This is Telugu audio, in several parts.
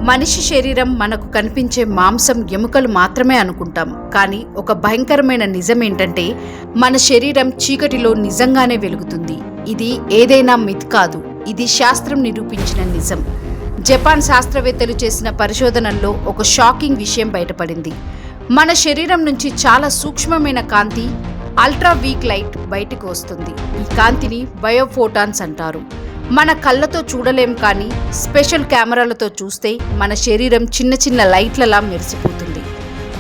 మనిషి శరీరం మనకు కనిపించే మాంసం ఎముకలు మాత్రమే అనుకుంటాం. కానీ ఒక భయంకరమైన నిజం ఏంటంటే మన శరీరం చీకటిలో నిజంగానే వెలుగుతుంది. ఇది ఏదైనా మిత్ కాదు, ఇది శాస్త్రం నిరూపించిన నిజం. జపాన్ శాస్త్రవేత్తలు చేసిన పరిశోధనల్లో ఒక షాకింగ్ విషయం బయటపడింది. మన శరీరం నుంచి చాలా సూక్ష్మమైన కాంతి, అల్ట్రా వీక్ లైట్ బయటకు వస్తుంది. ఈ కాంతిని బయోఫోటాన్స్ అంటారు. మన కళ్ళతో చూడలేం, కానీ స్పెషల్ కెమెరాలతో చూస్తే మన శరీరం చిన్న చిన్న లైట్లలా మెరిసిపోతుంది.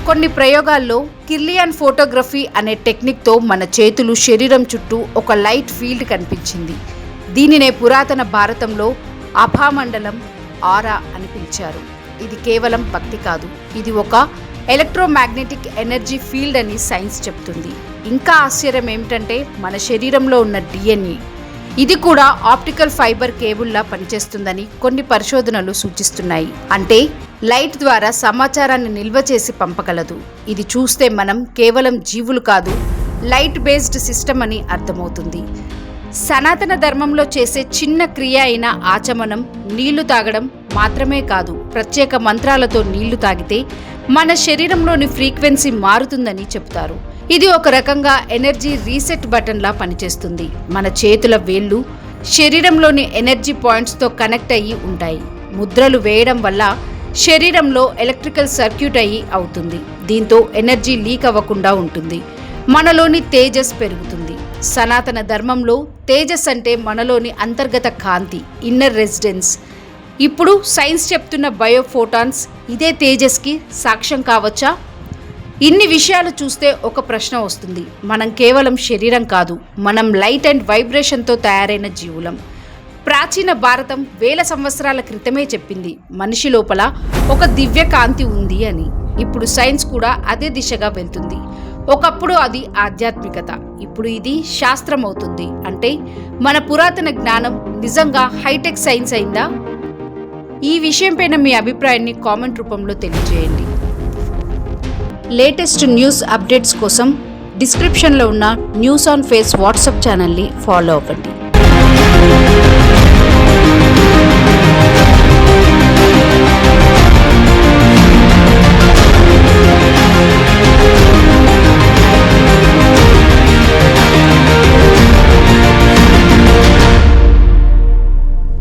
కొన్ని ప్రయోగాల్లో కిర్లియన్ ఫోటోగ్రఫీ అనే టెక్నిక్తో మన చేతులు శరీరం చుట్టూ ఒక లైట్ ఫీల్డ్ కనిపించింది. దీనినే పురాతన భారతంలో అభామండలం, ఆరా అని పిలిచారు. ఇది కేవలం భక్తి కాదు, ఇది ఒక ఎలక్ట్రోమాగ్నెటిక్ ఎనర్జీ ఫీల్డ్ అని సైన్స్ చెప్తుంది. ఇంకా ఆశ్చర్యం ఏమిటంటే మన శరీరంలో ఉన్న DNA, ఇది కూడా ఆప్టికల్ ఫైబర్ కేబుల్లా పనిచేస్తుందని కొన్ని పరిశోధనలు సూచిస్తున్నాయి. అంటే లైట్ ద్వారా సమాచారాన్ని నిల్వ చేసి పంపగలదు. ఇది చూస్తే మనం కేవలం జీవులు కాదు, లైట్ బేస్డ్ సిస్టమ్ అని అర్థమవుతుంది. సనాతన ధర్మంలో చేసే చిన్న క్రియ అయిన ఆచమనం, నీళ్లు తాగడం మాత్రమే కాదు, ప్రత్యేక మంత్రాలతో నీళ్లు తాగితే మన శరీరంలోని ఫ్రీక్వెన్సీ మారుతుందని చెబుతారు. ఇది ఒక రకంగా ఎనర్జీ రీసెట్ బటన్లా పనిచేస్తుంది. మన చేతుల వేళ్లు శరీరంలోని ఎనర్జీ పాయింట్స్తో కనెక్ట్ అయ్యి ఉంటాయి. ముద్రలు వేయడం వల్ల శరీరంలో ఎలక్ట్రికల్ సర్క్యూట్ అయ్యి అవుతుంది. దీంతో ఎనర్జీ లీక్ అవ్వకుండా ఉంటుంది. మనలోని తేజస్ పెరుగుతుంది. సనాతన ధర్మంలో తేజస్ అంటే మనలోని అంతర్గత కాంతి, ఇన్నర్ రెసిడెన్స్. ఇప్పుడు సైన్స్ చెప్తున్న బయోఫోటాన్స్ ఇదే తేజస్కి సాక్ష్యం కావచ్చా? ఇన్ని విషయాలు చూస్తే ఒక ప్రశ్న వస్తుంది. మనం కేవలం శరీరం కాదు, మనం లైట్ అండ్ వైబ్రేషన్తో తయారైన జీవులం. ప్రాచీన భారతం వేల సంవత్సరాల క్రితమే చెప్పింది మనిషి లోపల ఒక దివ్య కాంతి ఉంది అని. ఇప్పుడు సైన్స్ కూడా అదే దిశగా వెళ్తుంది. ఒకప్పుడు అది ఆధ్యాత్మికత, ఇప్పుడు ఇది శాస్త్రం అవుతుంది. అంటే మన పురాతన జ్ఞానం నిజంగా హైటెక్ సైన్స్ అయిందా? ఈ విషయంపైన మీ అభిప్రాయాన్ని కామెంట్ రూపంలో తెలియజేయండి. లేటెస్ట్ న్యూస్ అప్డేట్స్ కోసం డిస్క్రిప్షన్లో ఉన్న న్యూస్ ఆన్ ఫేస్ వాట్సాప్ ఛానల్ని ఫాలో అవ్వండి.